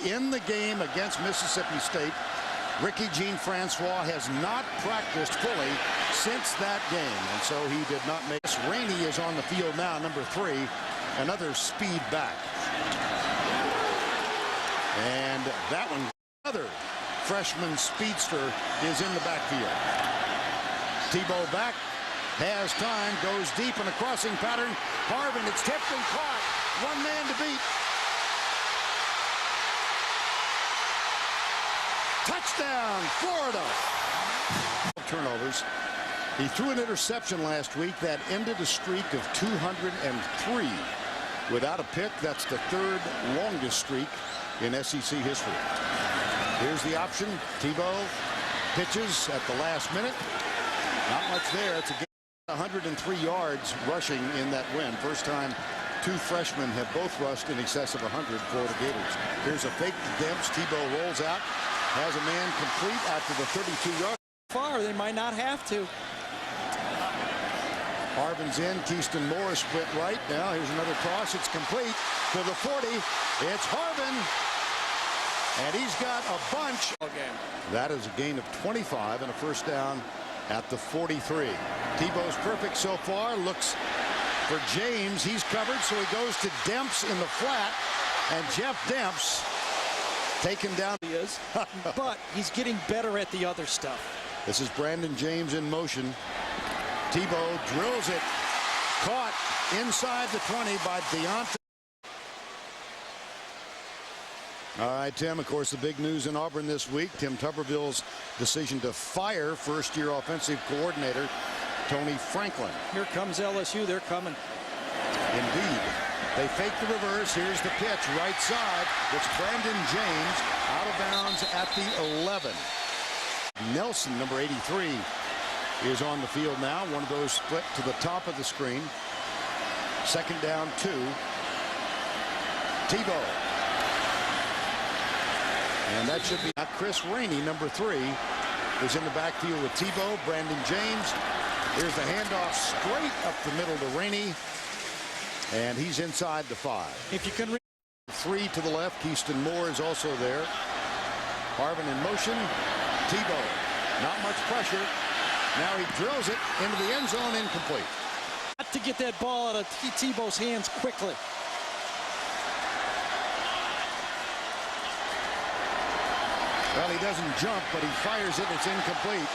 in the game against Mississippi State. Ricky Jean-Francois has not practiced fully since that game, and so he did not make this. Rainey is on the field now, number 3, another speed back. And that one, another freshman speedster is in the backfield. Tebow back, has time, goes deep in a crossing pattern. Harvin, it's tipped and caught. One man to beat. Touchdown, Florida. Turnovers. He threw an interception last week that ended a streak of 203 without a pick. That's the 3rd longest streak in SEC history. Here's the option. Tebow pitches at the last minute. Not much there. It's a game. 103 yards rushing in that win. First time 2 freshmen have both rushed in excess of 100 for the Gators. Here's a fake to Demps. Tebow rolls out. Has a man complete after the 32-yard. Far, they might not have to. Harvin's in. Keyston Morris split right. Now here's another cross. It's complete to the 40. It's Harvin. And he's got a bunch. That is a gain of 25 and a first down at the 43. Tebow's perfect so far. Looks for James. He's covered, so he goes to Demps in the flat. And Jeff Demps taken down. He is, but he's getting better at the other stuff. This is Brandon James in motion. Tebow drills it. Caught inside the 20 by Deontay. All right, Tim, of course, the big news in Auburn this week, Tim Tuberville's decision to fire first-year offensive coordinator Tony Franklin. Here comes LSU. They're coming. Indeed. They fake the reverse. Here's the pitch, right side. It's Brandon James out of bounds at the 11. Nelson, number 83, is on the field now. One of those split to the top of the screen. Second down, 2. Tebow. And that should be Chris Rainey, number 3, is in the backfield with Tebow. Brandon James. Here's the handoff straight up the middle to Rainey. And he's inside the 5. If you can 3 to the left. Keyston Moore is also there. Harvin in motion. Tebow. Not much pressure. Now he drills it into the end zone, incomplete. Got to get that ball out of Tebow's hands quickly. Well, he doesn't jump, but he fires it. It's incomplete.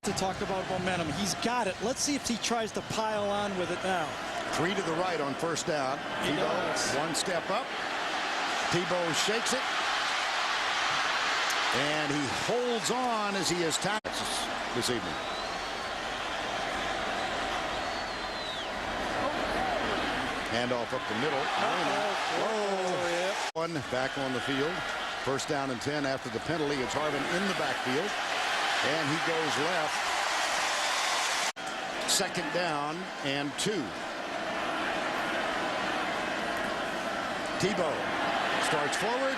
To talk about momentum, he's got it. Let's see if he tries to pile on with it now. 3 to the right on first down. Tebow, 1 step up. Tebow shakes it. And he holds on as he is tackled this evening. Handoff up the middle. One back on the field. First down and 10 after the penalty. It's Harvin in the backfield. And he goes left. Second down and 2. Tebow starts forward.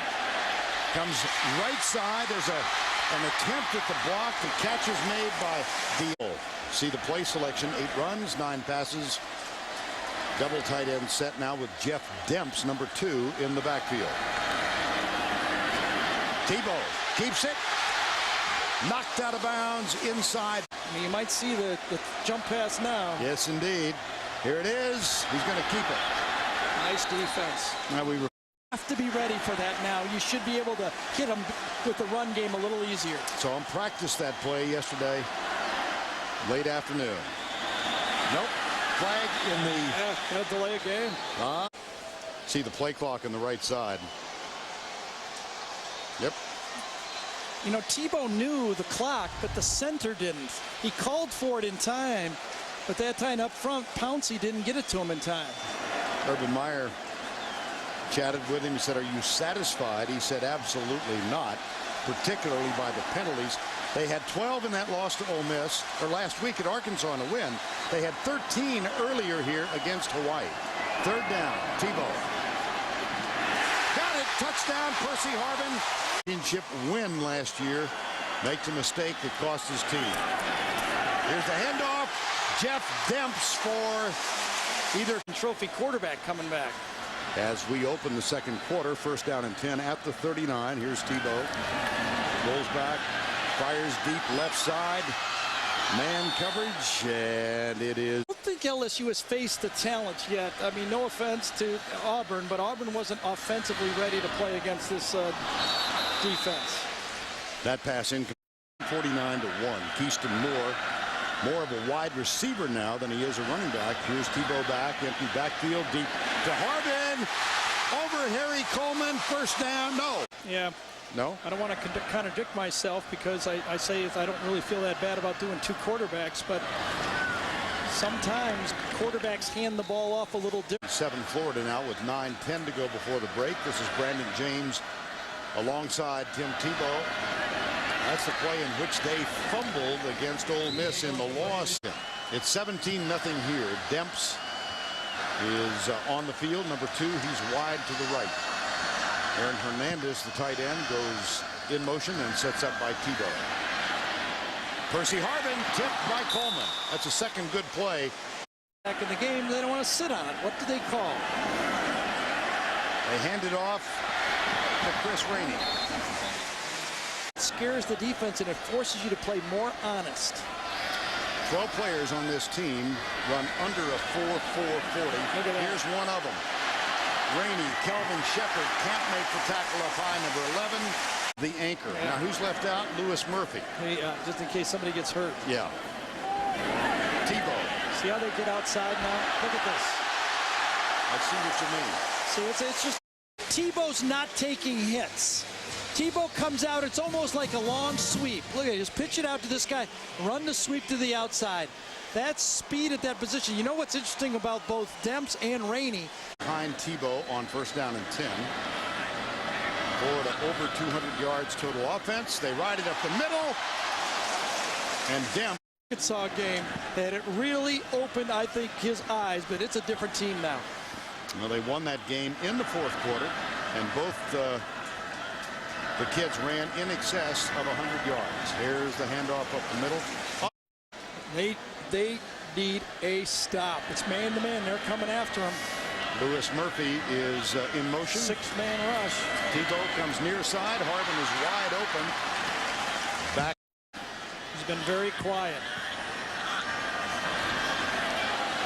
Comes right side. There's an attempt at the block. The catch is made by Deal. See the play selection. 8 runs, 9 passes. Double tight end set now with Jeff Demps, number 2, in the backfield. Tebow keeps it. Knocked out of bounds inside. I mean, you might see the jump pass now. Yes, indeed. Here it is. He's going to keep it. Nice defense. Now we have to be ready for that now. You should be able to hit him with the run game a little easier. So I practiced that play yesterday, late afternoon. Nope. Flag in the... Yeah, gonna delay a game. See the play clock on the right side. Yep. You know, Tebow knew the clock, but the center didn't. He called for it in time, but that time up front, Pouncey didn't get it to him in time. Urban Meyer chatted with him. He said, "Are you satisfied?" He said, "Absolutely not, particularly by the penalties." They had 12 in that loss to Ole Miss, or last week at Arkansas in a win. They had 13 earlier here against Hawaii. Third down, Tebow. Got it, touchdown, Percy Harvin. Championship win last year. Makes a mistake that cost his team. Here's the handoff. Jeff Demps for either trophy quarterback coming back. As we open the second quarter, first down and 10 at the 39. Here's Tebow. Rolls back, fires deep left side. Man coverage, and it is. I don't think LSU has faced the talent yet. I mean, no offense to Auburn, but Auburn wasn't offensively ready to play against this defense. That pass in 49-1. Keyston more of a wide receiver now than he is a running back. Here's Tebow back, empty backfield, deep to Harvin. Over Harry Coleman, first down. No. Yeah. No? I don't want to contradict myself because I say I don't really feel that bad about doing two quarterbacks, but sometimes quarterbacks hand the ball off a little different. 7 Florida now with 9:10 to go before the break. This is Brandon James alongside Tim Tebow. That's the play in which they fumbled against Ole Miss in the loss. It's 17-0 here. Demps is on the field. Number 2, he's wide to the right. Aaron Hernandez, the tight end, goes in motion and sets up by Tebow. Percy Harvin tipped by Coleman. That's a second good play. Back in the game, they don't want to sit on it. What do they call? They hand it off to Chris Rainey. It scares the defense and it forces you to play more honest. 12 players on this team run under a 4.40. Here's one of them. Rainey, Kelvin Shepard can't make the tackle up high. Number 11, the anchor. Yeah. Now who's left out? Lewis Murphy. Hey, just in case somebody gets hurt. Yeah. Tebow. See how they get outside now? Look at this. I see what you mean. See, it's just Tebow's not taking hits. Tebow comes out, it's almost like a long sweep. Look at it, just pitch it out to this guy, run the sweep to the outside. That's speed at that position. You know what's interesting about both Demps and Rainey? Behind Tebow on first down and 10. Florida over 200 yards total offense. They ride it up the middle. And Demps. Arkansas game that it really opened, I think, his eyes, but it's a different team now. Well, they won that game in the fourth quarter, and both the kids ran in excess of 100 yards. Here's the handoff up the middle. They need a stop. It's man-to-man. They're coming after him. Lewis Murphy is in motion. 6-man rush. Tebow comes near side. Harvin is wide open. Back. He's been very quiet.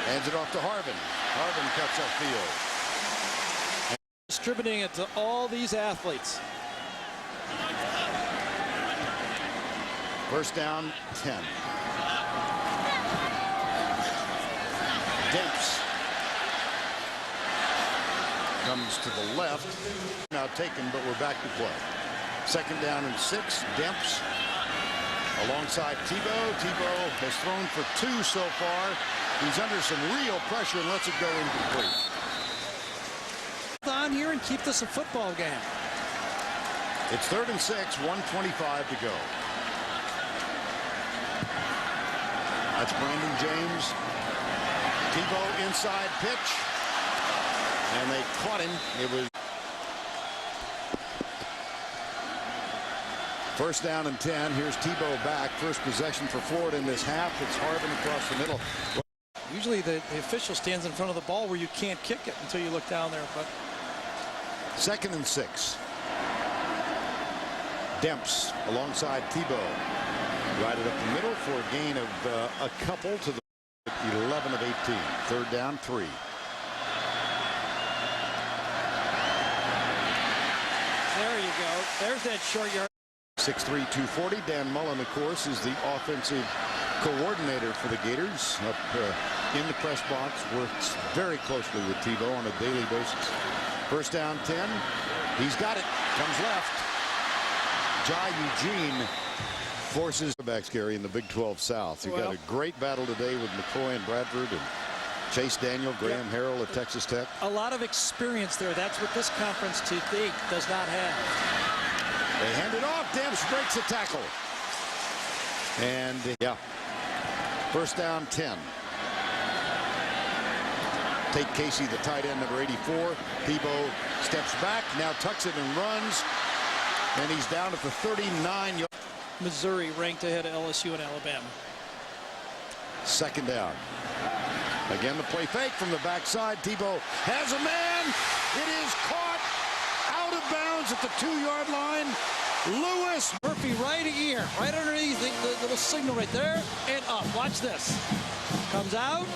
Hands it off to Harvin. Harvin cuts upfield. Distributing it to all these athletes. First down, 10. Demps comes to the left. Now taken, but we're back to play. Second down and 6. Demps alongside Tebow. Tebow has thrown for 2 so far. He's under some real pressure and lets it go incomplete. On here and keep this a football game. It's 3rd and 6, 1:25 to go. That's Brandon James. Tebow inside pitch. And they caught him. It was first down and 10. Here's Tebow back. First possession for Florida in this half. It's Harvin across the middle. Usually the official stands in front of the ball where you can't kick it until you look down there. But 2nd and 6. Demps alongside Tebow. Right it up the middle for a gain of a couple to the 11 of 18. 3rd down, 3. There you go. There's that short yard. 6'3", 240. Dan Mullen, of course, is the offensive coordinator for the Gators. Up in the press box, works very closely with Tebow on a daily basis. First down, 10. He's got it. Comes left. Jai Eugene forces the backs, Gary, in the Big 12 South. You got a great battle today with McCoy and Bradford and Chase Daniel, Graham Harrell at Texas Tech. A lot of experience there. That's what this conference to date does not have. They hand it off. Demps breaks a tackle. And yeah, first down, 10. Tate Casey, the tight end, number 84. Tebow steps back, now tucks it and runs. And he's down at the 39-yard. Missouri ranked ahead of LSU and Alabama. Second down. Again, the play fake from the backside. Tebow has a man. It is caught out of bounds at the 2-yard line. Lewis Murphy right here, right underneath the little signal right there, and up. Watch this. Comes out,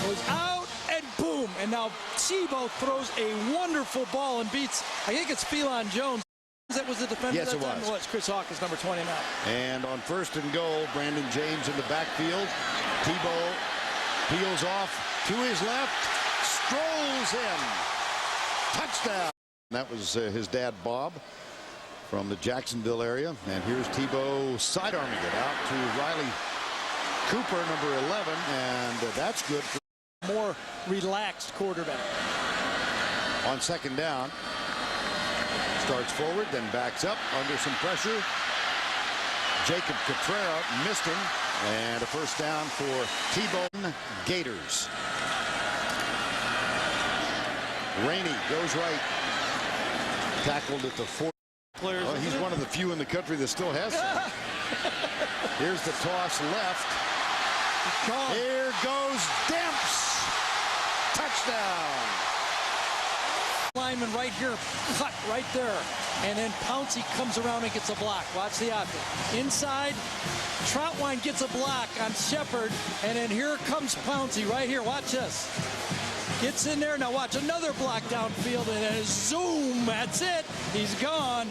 goes out, and boom. And now Tebow throws a wonderful ball and beats, I think it's Phelan Jones. That was the defender. Yes, that it time? was. Well, it's Chris Hawkins, number 29. And on 1st and goal, Brandon James in the backfield. Tebow peels off to his left, strolls in. Touchdown. That was his dad, Bob, from the Jacksonville area. And here's Tebow sidearming it out to Riley Cooper, number 11. And that's good for More relaxed quarterback. on 2nd down. Starts forward, then backs up under some pressure. Jacob Catrera missed him. And a 1st down for Tebow Gators. Rainey goes right. Tackled at the 4. Oh, he's one of the few in the country that still has some. Here's the toss left. Here goes Demps. Touchdown. Lineman right here, cut right there. And then Pouncey comes around and gets a block. Watch the option. Inside, Troutwine gets a block on Shepard. And then here comes Pouncey right here. Watch this. Gets in there. Now watch another block downfield. And then zoom. That's it. He's gone.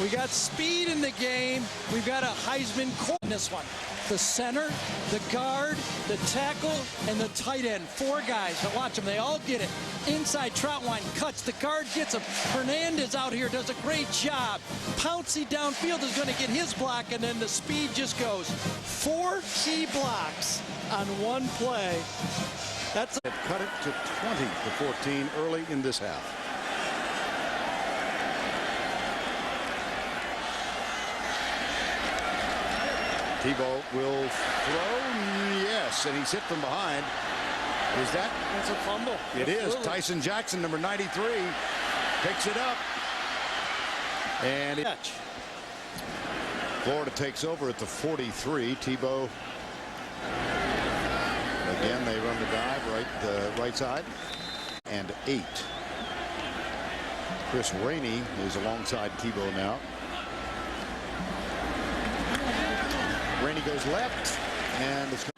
We got speed in the game. We've got a Heisman in this one. The center, the guard, the tackle, and the tight end. 4 guys. But watch them. They all get it. Inside, Troutwine cuts. The guard gets him. Hernandez out here does a great job. Pouncey downfield is going to get his block, and then the speed just goes. 4 key blocks on one play. That's it. Cut it to 20-14 early in this half. Tebow will throw. Yes, and he's hit from behind. Is that? It's a fumble. It is. Tyson Jackson, number 93, picks it up. And it, Florida takes over at the 43. Tebow. Again, they run the dive right side. And 8. Chris Rainey is alongside Tebow now. Rainey goes left, and it's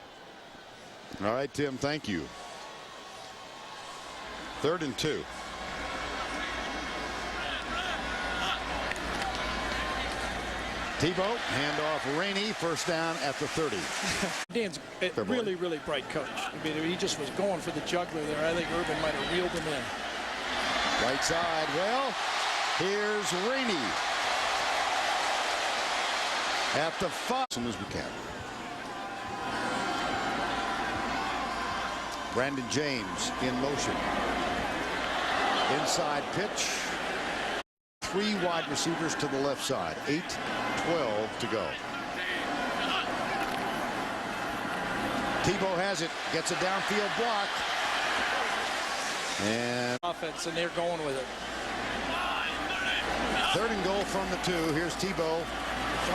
all right, Tim. Thank you. 3rd and 2. Tebow, handoff Rainey, 1st down at the 30. Dan's a really, really bright coach. I mean, he just was going for the juggler there. I think Urban might have reeled him in. Right side. Well, here's Rainey. At the 5 as soon as we can. Brandon James in motion. Inside pitch. 3 wide receivers to the left side. 8-12 to go. Tebow has it. Gets a downfield block. And offense, and they're going with it. 3rd and goal from the 2. Here's Tebow.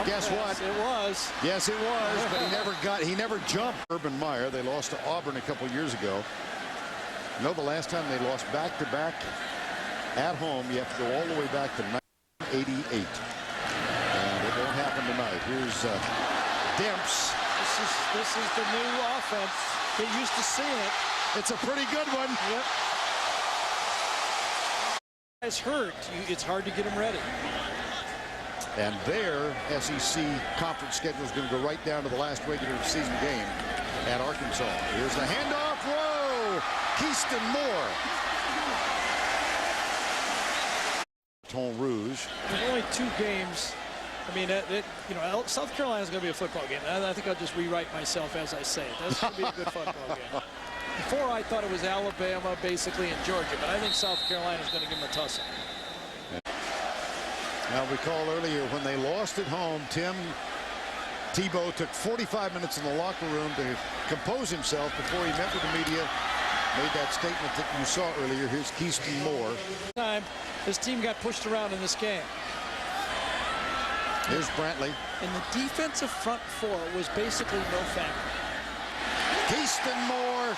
Guess what? It was. Yes, it was, but he never jumped. Urban Meyer. They lost to Auburn a couple years ago. You know, the last time they lost back-to-back at home, you have to go all the way back to 1988. And it won't happen tonight. Here's Demps. This is the new offense. Get used to seeing it. It's a pretty good one. Yep. It's hurt. It's hard to get him ready. And their SEC conference schedule is going to go right down to the last regular season game at Arkansas. Here's the handoff. Whoa! Keyston Moore. Baton Rouge. There's only 2 games. I mean, you know, South Carolina's going to be a football game. I think I'll just rewrite myself as I say it. That's going to be a good football game. Before, I thought it was Alabama, basically, and Georgia, but I think South Carolina's going to give them a tussle. Now, recall earlier when they lost at home, Tebow took 45 minutes in the locker room to compose himself before he met with the media. Made that statement that you saw earlier. Here's Keyston Moore. His team got pushed around in this game. Here's Brantley. And the defensive front 4 was basically no factor. Keyston Moore